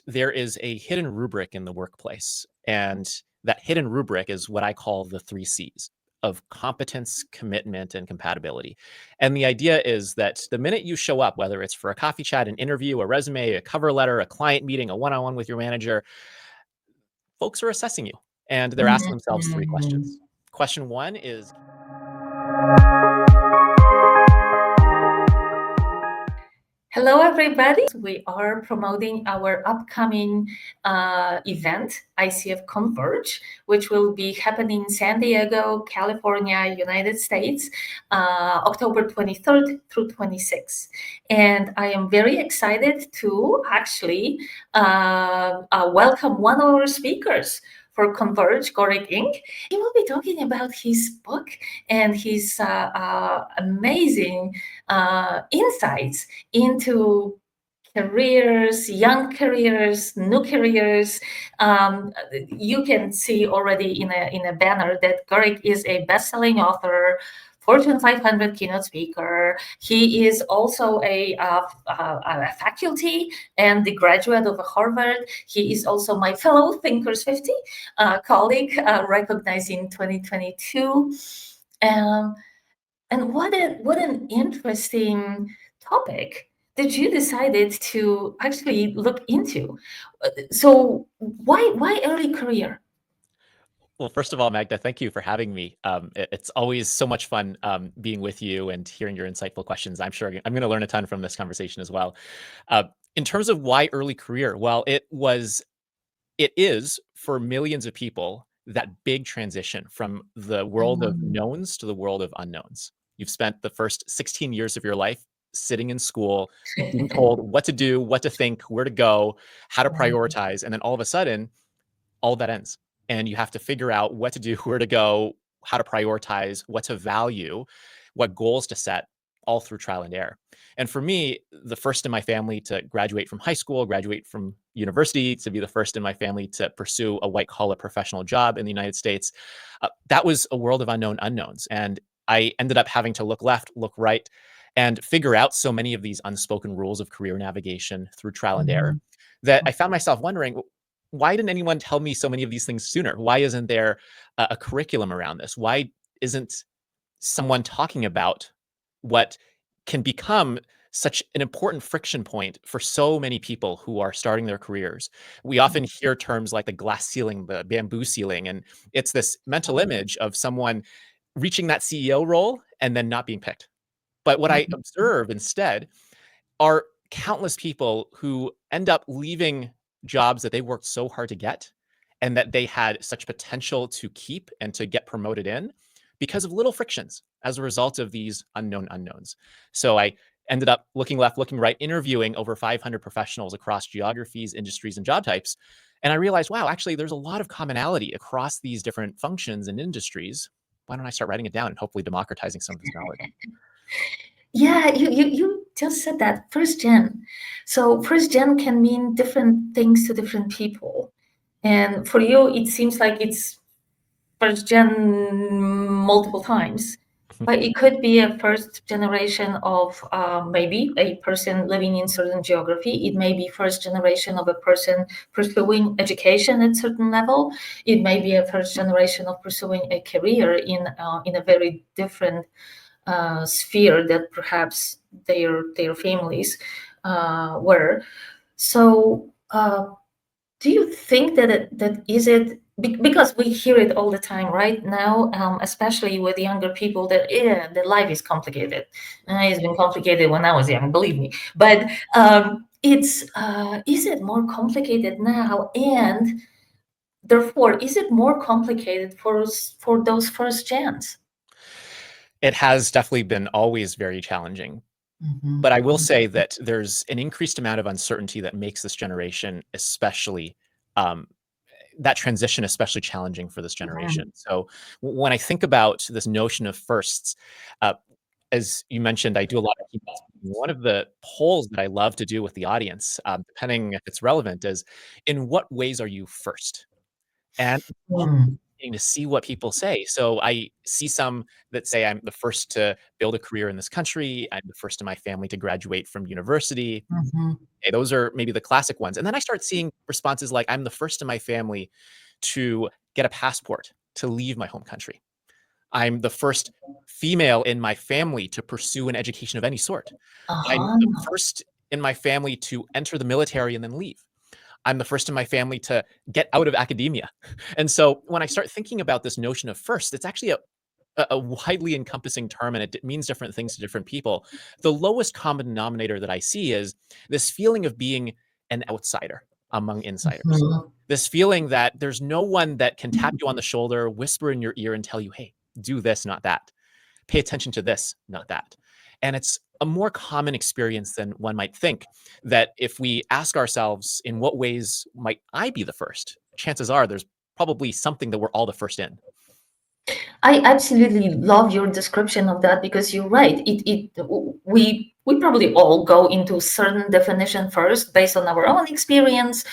there is a hidden rubric in the workplace. And that hidden rubric is what I call the 3 C's of competence, commitment, and compatibility. And the idea is that the minute you show up, whether it's for a coffee chat, an interview, a resume, a cover letter, a client meeting, a one-on-one with your manager, folks are assessing you and they're asking themselves 3 questions. Question 1 is, hello, everybody. We are promoting our upcoming event, ICF Converge, which will be happening in San Diego, California, United States, October 23rd through 26th. And I am very excited to actually welcome one of our speakers for Converge, Gorick Ng. He will be talking about his book and his amazing insights into careers, young careers, new careers. You can see already in a banner that Gorick is a best-selling author, Fortune 500 keynote speaker. He is also a faculty and the graduate of Harvard. He is also my fellow Thinkers 50 colleague, recognized in 2022. And what an interesting topic that you decided to actually look into. So why early career? well, first of all, Magda, thank you for having me. It's always so much fun being with you and hearing your insightful questions. I'm sure I'm going to learn a ton from this conversation as well. In terms of why early career, well, it is for millions of people that big transition from the world of knowns to the world of unknowns. You've spent the first 16 years of your life sitting in school, being told what to do, what to think, where to go, how to prioritize, and then all of a sudden, all that ends. And you have to figure out what to do, where to go, how to prioritize, what to value, what goals to set, all through trial and error. And for me, the first in my family to graduate from high school, graduate from university, to be the first in my family to pursue a white-collar professional job in the United States, that was a world of unknown unknowns. And I ended up having to look left, look right, and figure out so many of these unspoken rules of career navigation through trial and error that I found myself wondering, why didn't anyone tell me so many of these things sooner? Why isn't there a curriculum around this? Why isn't someone talking about what can become such an important friction point for so many people who are starting their careers? We often hear terms like the glass ceiling, the bamboo ceiling, and it's this mental image of someone reaching that CEO role and then not being picked. But what I observe instead are countless people who end up leaving jobs that they worked so hard to get and that they had such potential to keep and to get promoted in because of little frictions as a result of these unknown unknowns. So I ended up looking left, looking right, interviewing over 500 professionals across geographies, industries, and job types. And I realized, wow, actually, there's a lot of commonality across these different functions and industries. Why don't I start writing it down and hopefully democratizing some of this knowledge? Yeah, you just said that, first gen. So first gen can mean different things to different people. And for you, it seems like it's first gen multiple times. But it could be a first generation of maybe a person living in certain geography. It may be first generation of a person pursuing education at certain level. It may be a first generation of pursuing a career in a very different sphere that perhaps their families were. So do you think that is it, because we hear it all the time right now, especially with younger people, that the life is complicated. It's been complicated when I was young, believe me. But is it more complicated now? And therefore, is it more complicated for those first gens? It has definitely been always very challenging. But I will say that there's an increased amount of uncertainty that makes this generation especially, that transition especially challenging for this generation. So when I think about this notion of firsts, as you mentioned, I do a lot of keynote speaking. One of the polls that I love to do with the audience, depending if it's relevant, is in what ways are you first? And to see what people say. So I see some that say I'm the first to build a career in this country. I'm the first in my family to graduate from university. Mhm. Okay, those are maybe the classic ones. And then I start seeing responses like I'm the first in my family to get a passport to leave my home country. I'm the first female in my family to pursue an education of any sort. I'm the Uh-huh. first in my family to enter the military and then leave. I'm the first in my family to get out of academia. And so when I start thinking about this notion of first, it's actually a widely encompassing term and it means different things to different people. The lowest common denominator that I see is this feeling of being an outsider among insiders. Mhm. This feeling that there's no one that can tap you on the shoulder, whisper in your ear, and tell you, hey, do this, not that. Pay attention to this, not that. And it's a more common experience than one might think. That if we ask ourselves, in what ways might I be the first? Chances are there's probably something that we're all the first in. I absolutely love your description of that because you're right. We probably all go into certain definition first based on our own experience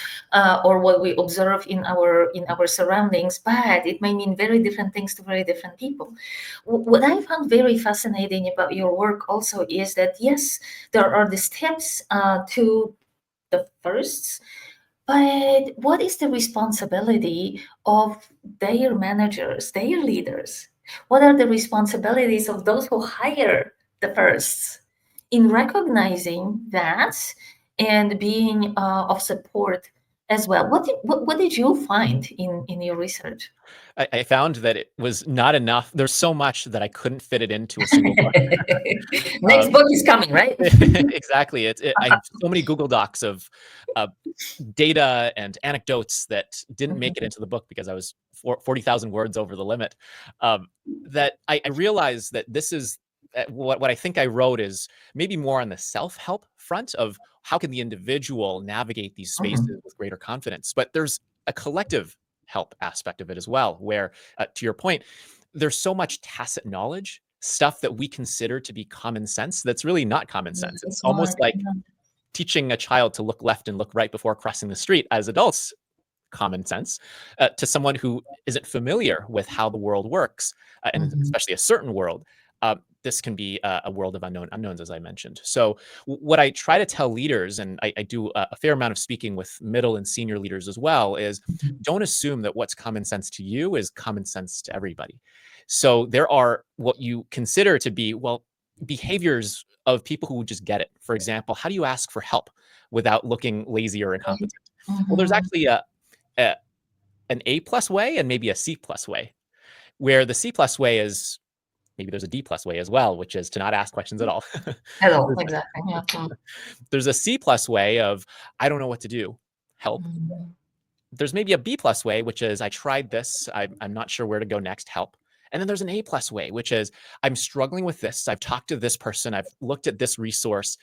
or what we observe in our surroundings, but it may mean very different things to very different people. What I found very fascinating about your work also is that yes, there are the steps to the firsts, but what is the responsibility of their managers, their leaders? What are the responsibilities of those who hire the firsts in recognizing that and being of support as well? What did you find in your research? I found that it was not enough. There's so much that I couldn't fit it into a single book. Next book is coming, right? Exactly. I have so many Google Docs of uh, data and anecdotes that didn't make it Mhm, into the book because I was 40,000 words over the limit. Um, that I realized that this is what I think I wrote is maybe more on the self-help front of how can the individual navigate these spaces mhm, with greater confidence. But there's a collective help aspect of it as well, where to your point, there's so much tacit knowledge, stuff that we consider to be common sense that's really not common mhm. sense. It's It's almost not. like teaching a child to look left and look right before crossing the street as adults common sense to someone who isn't familiar with how the world works, and Mhm, especially a certain world. This can be a world of unknowns, as I mentioned. So, what I try to tell leaders, and I do a fair amount of speaking with middle and senior leaders as well, is mhm, don't assume that what's common sense to you is common sense to everybody. So, there are what you consider to be, well, behaviors of people who just get it. For example, how do you ask for help without looking lazy or right. incompetent? Well, there's Mhm, actually a an A plus way and maybe a C plus way, where the C plus way is maybe there's a D plus way as well, which is to not ask questions at all. hello, There's exactly. Yeah. there's a C plus way of I don't know what to do, help. Mhm, There's maybe a B plus way, which is I tried this, I'm not sure where to go next, help. And then there's an A plus way, which is I'm struggling with this. I've talked to this person, I've looked at this resource,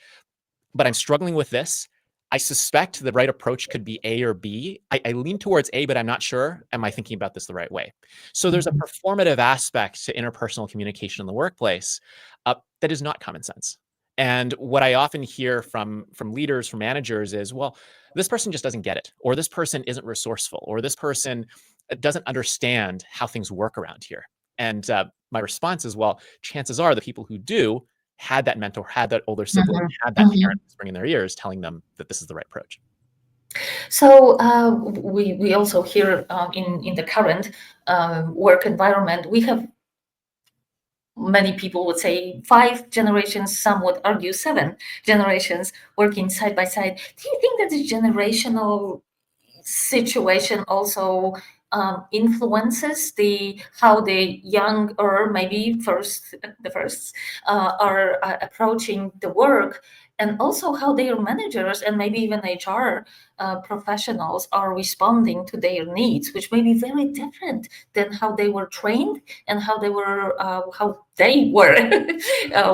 but I'm struggling with this. I suspect the right approach could be A or B. I lean towards A, but I'm not sure. Am I thinking about this the right way? So there's a mhm. performative aspect to interpersonal communication in the workplace that is not common sense. And what I often hear from leaders, from managers is, well, this person just doesn't get it, or this person isn't resourceful, or this person doesn't understand how things work around here. And my response is, well, chances are the people who do had that mentor, had that older sibling, Mhm, had that parent mhm. whispering in their ears telling them that this is the right approach. So we also hear in the current work environment, we have many people would say 5 generations, some would argue 7 generations working side by side. Do you think that the generational situation also influences the how the young or maybe the firsts are approaching the work, and also how their managers and maybe even HR professionals are responding to their needs, which may be very different than how they were trained and how they were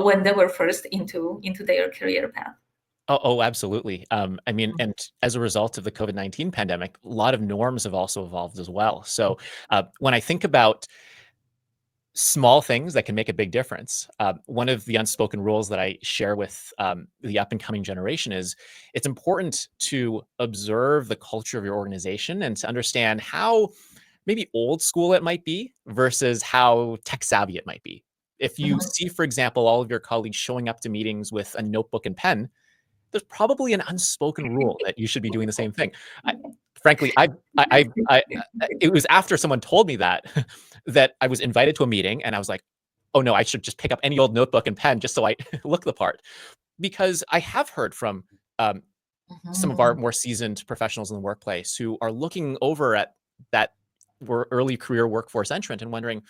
when they were first into their career path. Oh, absolutely. I mean, and as a result of the COVID-19 pandemic, a lot of norms have also evolved as well. So when I think about small things that can make a big difference. One of the unspoken rules that I share with the up and coming generation is it's important to observe the culture of your organization and to understand how maybe old school it might be versus how tech savvy it might be. If you see, for example, all of your colleagues showing up to meetings with a notebook and pen, there's probably an unspoken rule that you should be doing the same thing. I, frankly, it was after someone told me that that I was invited to a meeting, and I was like, oh no, I should just pick up any old notebook and pen just so I look the part. Because I have heard from um, some of our more seasoned professionals in the workplace who are looking over at that early career workforce entrant and wondering,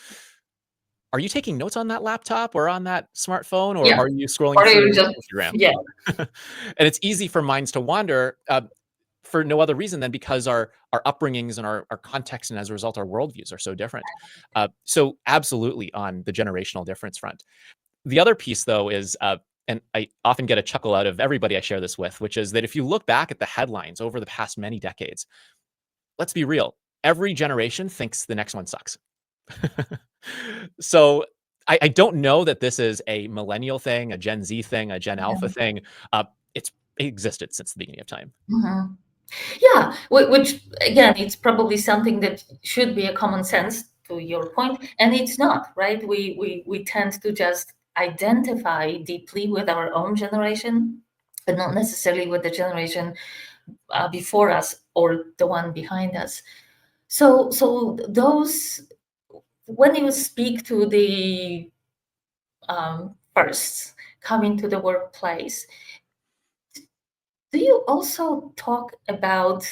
are you taking notes on that laptop or on that smartphone, or Yeah. are you scrolling Or you through just, Instagram? yeah. And it's easy for minds to wander for no other reason than because our upbringings and our context, and as a result, our worldviews are so different. So absolutely on the generational difference front. The other piece, though, is, and I often get a chuckle out of everybody I share this with, which is that if you look back at the headlines over the past many decades, let's be real, every generation thinks the next one sucks. So I don't know that this is a millennial thing, a Gen Z thing, a Gen Alpha thing. It existed since the beginning of time. Mhm. Yeah, which again, it's probably something that should be a common sense to your point, and it's not, right? We tend to just identify deeply with our own generation, but not necessarily with the generation before us or the one behind us. So those, when you speak to the firsts coming to the workplace, do you also talk about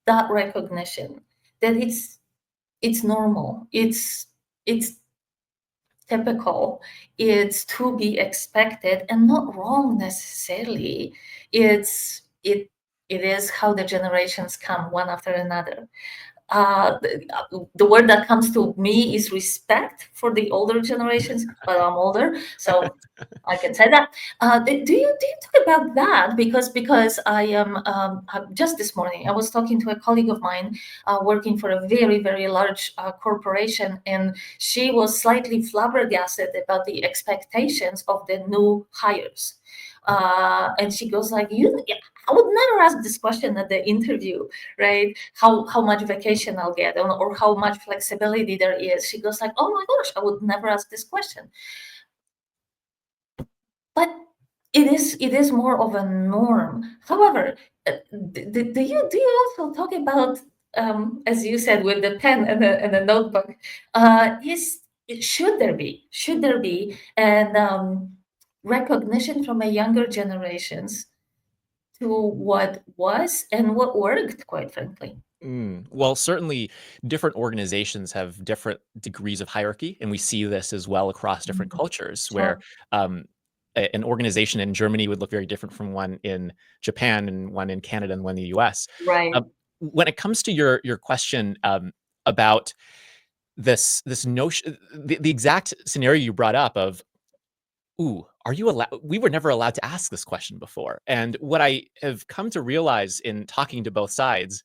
that recognition that it's normal, it's typical, it's to be expected and not wrong necessarily. It is how the generations come one after another. The word that comes to me is respect for the older generations, but I'm older, so I can say that. Do you talk about that? Because I am just this morning I was talking to a colleague of mine working for a very large corporation, and she was slightly flabbergasted about the expectations of the new hires. And she goes like, I would never ask this question at the interview, right? How much vacation I'll get, or how much flexibility there is. She goes like, oh my gosh, I would never ask this question. But it is more of a norm. However, do you also talk about, as you said, with the pen and the notebook? Is should there be and recognition from a younger generations to what was and what worked, quite frankly. Well, certainly different organizations have different degrees of hierarchy, and we see this as well across different cultures where Sure. um, an organization in Germany would look very different from one in Japan and one in Canada and one in the US. Right. When it comes to your question about this notion, the exact scenario you brought up of, ooh, are you allowed? We were never allowed to ask this question before. And what I have come to realize in talking to both sides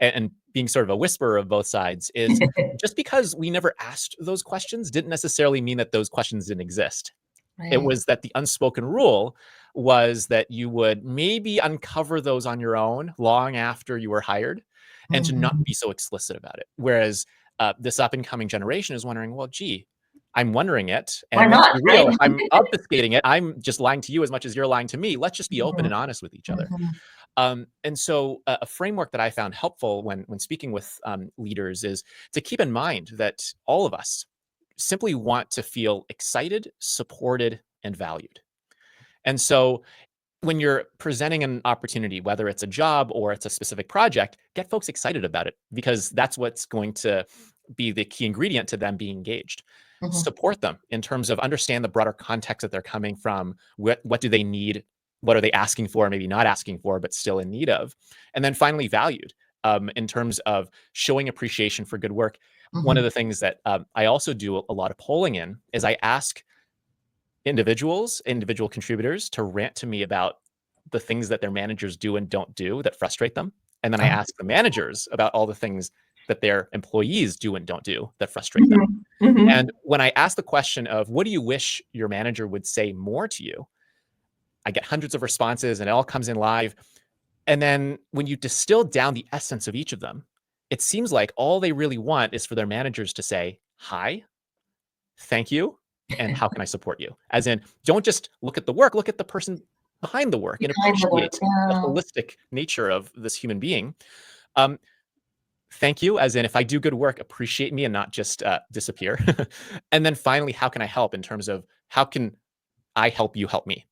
and being sort of a whisperer of both sides is just because we never asked those questions didn't necessarily mean that those questions didn't exist. It Right. was that the unspoken rule was that you would maybe uncover those on your own long after you were hired and to not Mhm. be so explicit about it. Whereas this up and coming generation is wondering, well, gee, I'm wondering it. Why And let's be not, right? real, if I'm obfuscating it, I'm just lying to you as much as you're lying to me. Let's just be open Mhm. and honest with each other. Mhm. And so a framework that I found helpful when speaking with leaders is to keep in mind that all of us simply want to feel excited, supported, and valued. And so when you're presenting an opportunity, whether it's a job or it's a specific project, get folks excited about it because that's what's going to be the key ingredient to them being engaged. Mhm. Support them in terms of understand the broader context that they're coming from. What do they need? What are they asking for? Maybe not asking for, but still in need of. And then finally, valued in terms of showing appreciation for good work. One of Mhm. the things that I also do a lot of polling in is I ask individual contributors to rant to me about the things that their managers do and don't do that frustrate them. And then I Oh. ask the managers about all the things that their employees do and don't do that frustrate them. Mhm. Mhm. And when I ask the question of what do you wish your manager would say more to you, I get hundreds of responses and it all comes in live. And then when you distill down the essence of each of them, it seems like all they really want is for their managers to say, hi, thank you, and how can I support you? As in, don't just look at the work, look at the person behind the work and Behind the work. appreciate the holistic nature of this human being. Um, Thank you, as in if I do good work, appreciate me and not just disappear. And then finally, how can I help in terms of how can I help you help me?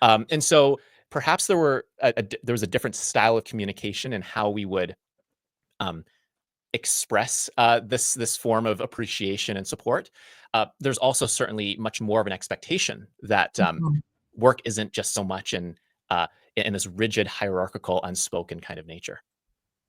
And so perhaps there was a different style of communication and how we would um, express this form of appreciation and support. There's also certainly much more of an expectation that Mhm. work isn't just so much in this rigid, hierarchical, unspoken kind of nature.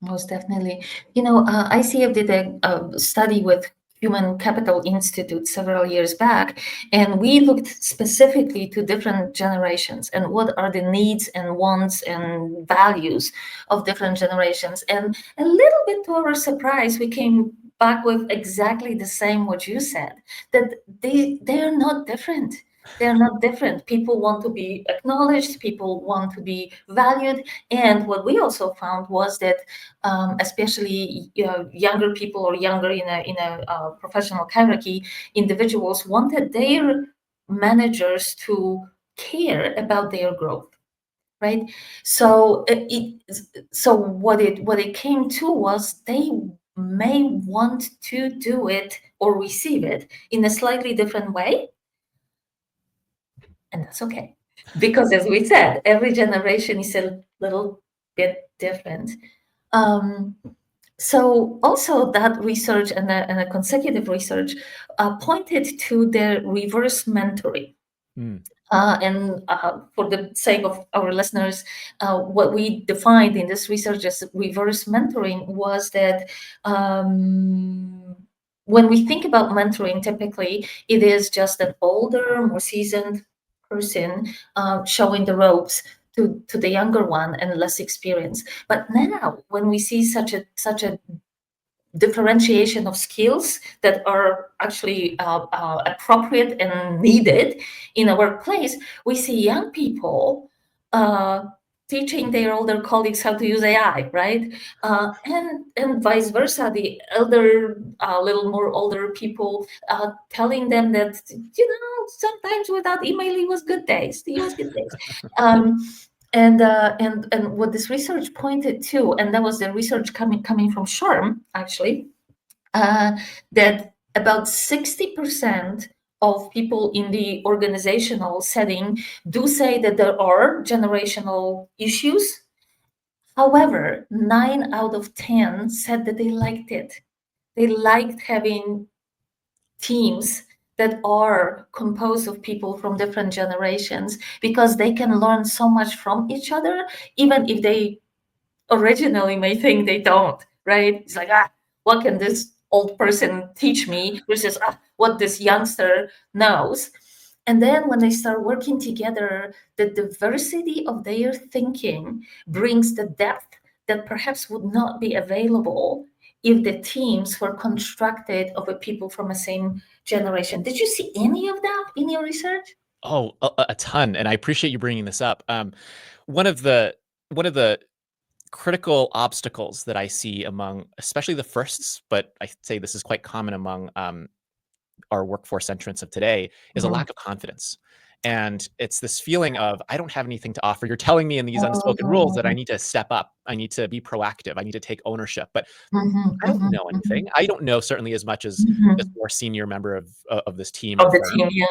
Most definitely. ICF did a study with Human Capital Institute several years back, and we looked specifically to different generations and what are the needs and wants and values of different generations. And a little bit to our surprise, we came back with exactly the same what you said, that they are not different. They're not different. People want to be acknowledged, people want to be valued. And what we also found was that especially younger people or younger in a professional hierarchy, individuals wanted their managers to care about their growth, right? So what it came to was they may want to do it or receive it in a slightly different way, and that's okay, because as we said, every generation is a little bit different. um, So also that research and a consecutive research pointed to the reverse mentoring. Mm. And for the sake of our listeners, what we defined in this research as reverse mentoring was that when we think about mentoring, typically it is just an older, more seasoned person showing the ropes to the younger one and less experienced. But now, when we see such a differentiation of skills that are actually appropriate and needed in a workplace, we see young people uh, teaching their older colleagues how to use AI, right? And vice versa, the elder, little more older people telling them that, sometimes without email, it was good days. It was good days. Um, and what this research pointed to, and that was the research coming from SHRM, actually, uh, that about 60% of people in the organizational setting do say that there are generational issues. However, 9 out of 10 said that they liked it. They liked having teams that are composed of people from different generations because they can learn so much from each other, even if they originally may think they don't, right? It's like, what can this old person teach me versus what this youngster knows. And then when they start working together, the diversity of their thinking brings the depth that perhaps would not be available if the teams were constructed of a people from the same generation. Did you see any of that in your research? Oh, a ton, and I appreciate you bringing this up. One of the one of the critical obstacles that I see among, especially the firsts, but I say this is quite common among our workforce entrants of today, is a Mhm. lack of confidence. And it's this feeling of, I don't have anything to offer. You're telling me in these unspoken rules that I Oh, need to step up. I need to be proactive. I need to take ownership. But mhm, I don't mhm, know anything. mhm, I don't know certainly as much as this mhm. more senior member of this team or Of the firm. team, yeah.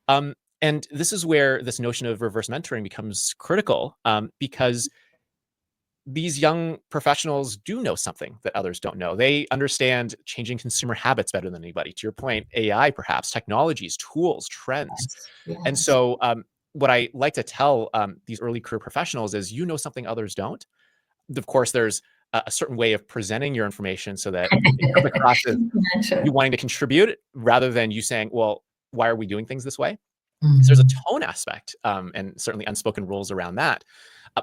Um, and this is where this notion of reverse mentoring becomes critical, because these young professionals do know something that others don't know. They understand changing consumer habits better than anybody. To your point, AI, perhaps, technologies, tools, trends. Yes, And yes. so, what I like to tell these early career professionals is, you know something others don't. Of course, there's a certain way of presenting your information so that it comes across as Yeah, you sure. wanting to contribute rather than you saying, well, why are we doing things this way? So there's Mhm, a tone aspect, and certainly unspoken rules around that.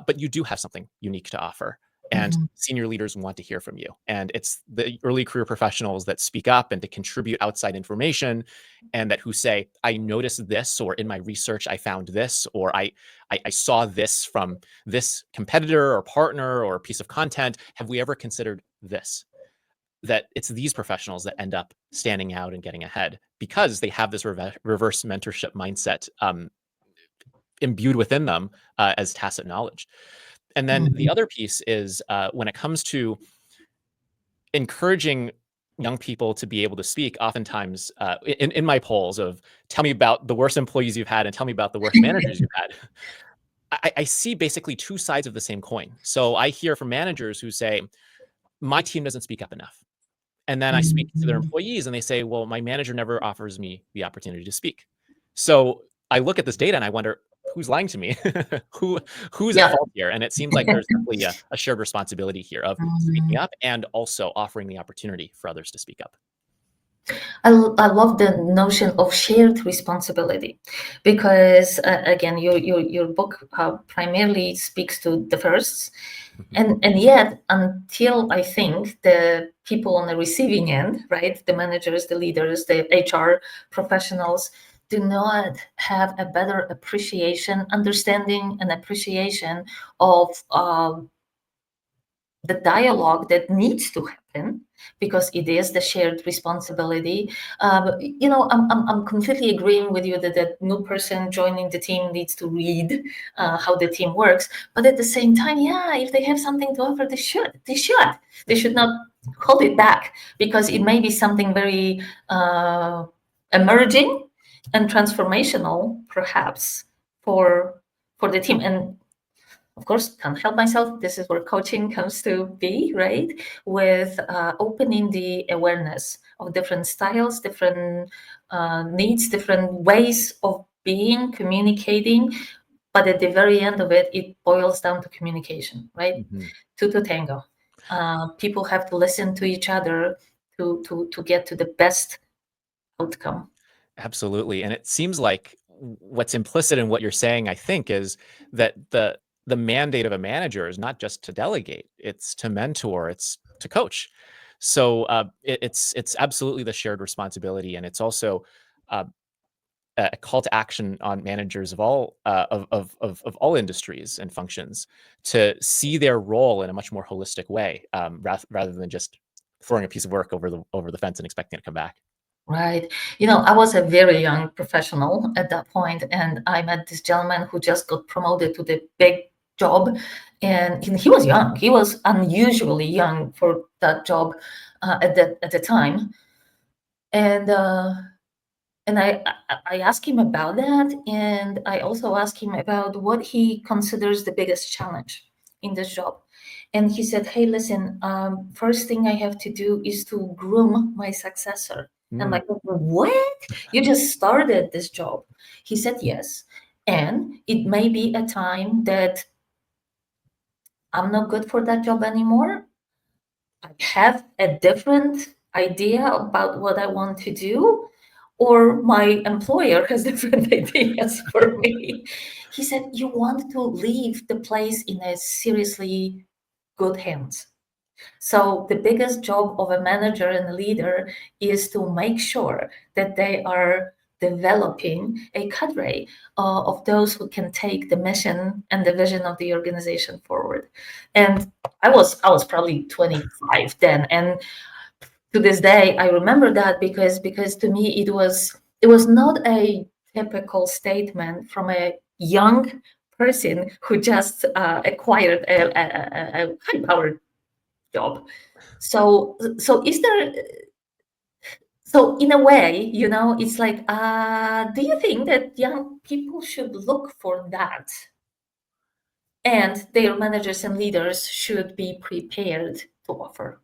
But you do have something unique to offer, and mhm. senior leaders want to hear from you. And it's the early career professionals that speak up and to contribute outside information, and that who say, "I noticed this," or "In my research, I found this," or "I saw this from this competitor or partner or piece of content. Have we ever considered this?" that it's these professionals that end up standing out and getting ahead because they have this reverse mentorship mindset imbued within them as tacit knowledge. And then the other piece is when it comes to encouraging young people to be able to speak, oftentimes in my polls of tell me about the worst employees you've had and tell me about the worst managers you've had, I see basically two sides of the same coin. So I hear from managers who say, my team doesn't speak up enough. And then I speak to their employees and they say, well, my manager never offers me the opportunity to speak. So I look at this data and I wonder, who's lying to me? Who's at fault here? And it seems like there's definitely a shared responsibility here of speaking up and also offering the opportunity for others to speak up. I love the notion of shared responsibility because again, your book primarily speaks to the firsts, and yet until I think the people on the receiving end, right, the managers, the leaders, the HR professionals, do not have a better appreciation, understanding, and appreciation of the dialogue that needs to happen because it is the shared responsibility. I'm completely agreeing with you that that new person joining the team needs to read how the team works. But at the same time, yeah, if they have something to offer, they should not hold it back because it may be something very emerging and transformational, perhaps for the team. And of course, can't help myself. This is where coaching comes to be, right? With opening the awareness of different styles, different needs, different ways of being, communicating. But at the very end of it, it boils down to communication, right? Two to tango. People have to listen to each other to get to the best outcome. Absolutely. And it seems like what's implicit in what you're saying, I think, is that the mandate of a manager is not just to delegate, it's to mentor, it's to coach. So it's absolutely the shared responsibility, and it's also a call to action on managers of all of all industries and functions to see their role in a much more holistic way, rather than just throwing a piece of work over the fence and expecting it to come back. Right. I was a very young professional at that point, and I met this gentleman who just got promoted to the big job, and he was young. He was unusually young for that job at the time, and I asked him about that, and I also asked him about what he considers the biggest challenge in this job. And he said, "Hey, listen, first thing I have to do is to groom my successor." I'm like, "What? You just started this job?" He said, "Yes. And it may be a time that I'm not good for that job anymore. I have a different idea about what I want to do, or my employer has different ideas for me." He said, "You want to leave the place in a seriously good hands." So the biggest job of a manager and a leader is to make sure that they are developing a cadre of those who can take the mission and the vision of the organization forward. And I was probably 25 then, and to this day I remember that because to me it was not a typical statement from a young person who just acquired a high-powered job. So is there, so in a way, it's like, do you think that young people should look for that, and their managers and leaders should be prepared to offer?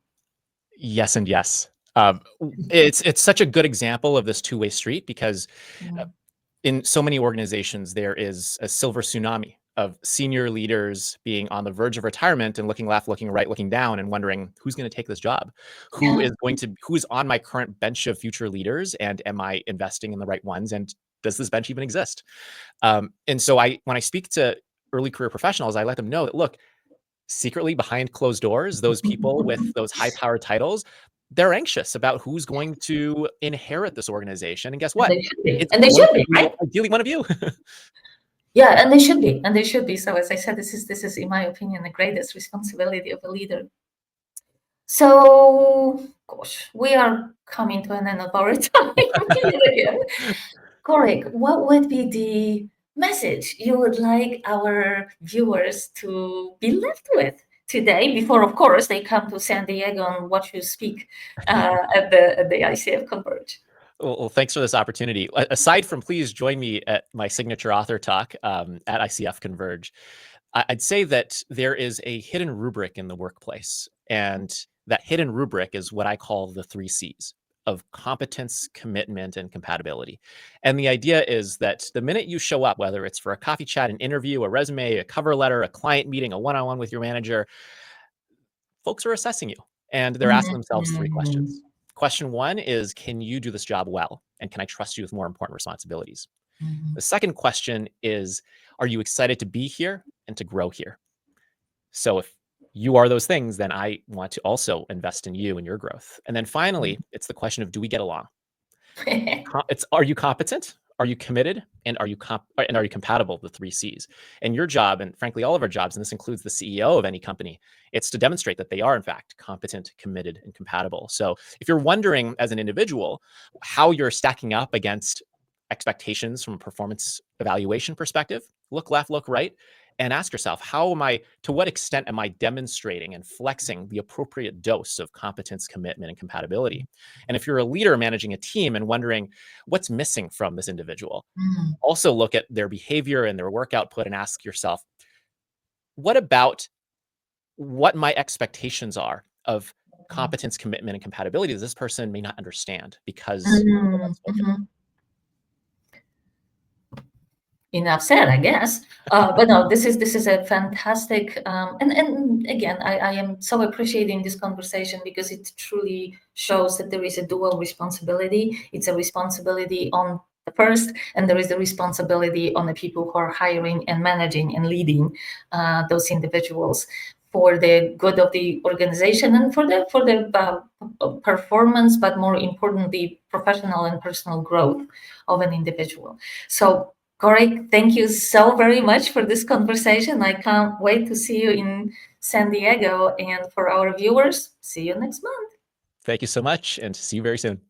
Yes and yes. It's such a good example of this two-way street because in so many organizations, there is a silver tsunami of senior leaders being on the verge of retirement and looking left, looking right, looking down, and wondering who's going to take this job, who's on my current bench of future leaders, and am I investing in the right ones, and does this bench even exist? And so when I speak to early career professionals, I let them know that, look, secretly behind closed doors, those people with those high-powered titles, they're anxious about who's going to inherit this organization. And guess And what? they should be, It's and they going should to be, be right? ideally one of you. Yeah, and they should be, and they should be. So as I said, this is in my opinion the greatest responsibility of a leader. So gosh, we are coming to an end of our time again. Gorick, what would be the message you would like our viewers to be left with today before, of course, they come to San Diego and watch you speak at the ICF Converge? Well, thanks for this opportunity. Aside from please join me at my signature author talk at ICF Converge, I'd say that there is a hidden rubric in the workplace. And that hidden rubric is what I call the 3 C's of competence, commitment, and compatibility. And the idea is that the minute you show up, whether it's for a coffee chat, an interview, a resume, a cover letter, a client meeting, a one-on-one with your manager, folks are assessing you and they're asking themselves 3 questions. Question 1 is, can you do this job well? And can I trust you with more important responsibilities? The second question is, are you excited to be here and to grow here? So if you are those things, then I want to also invest in you and your growth. And then finally, it's the question of, do we get along? Are you competent? Are you committed? And are you compatible? The 3 C's. And your job, and frankly, all of our jobs, and this includes the CEO of any company, it's to demonstrate that they are, in fact, competent, committed, and compatible. So if you're wondering as an individual how you're stacking up against expectations from a performance evaluation perspective, look left, look right, and ask yourself, to what extent am I demonstrating and flexing the appropriate dose of competence, commitment, and compatibility? And if you're a leader managing a team and wondering what's missing from this individual, also look at their behavior and their work output and ask yourself, what about what my expectations are of competence, commitment, and compatibility this person may not understand because they're unspoken. Enough said, I guess. But no, this is a fantastic and again, I am so appreciating this conversation because it truly shows that there is a dual responsibility. It's a responsibility on the first, and there is a responsibility on the people who are hiring and managing and leading those individuals for the good of the organization and for the performance, but more importantly, professional and personal growth of an individual. So Gorick, thank you so very much for this conversation. I can't wait to see you in San Diego. And for our viewers, see you next month. Thank you so much, and see you very soon.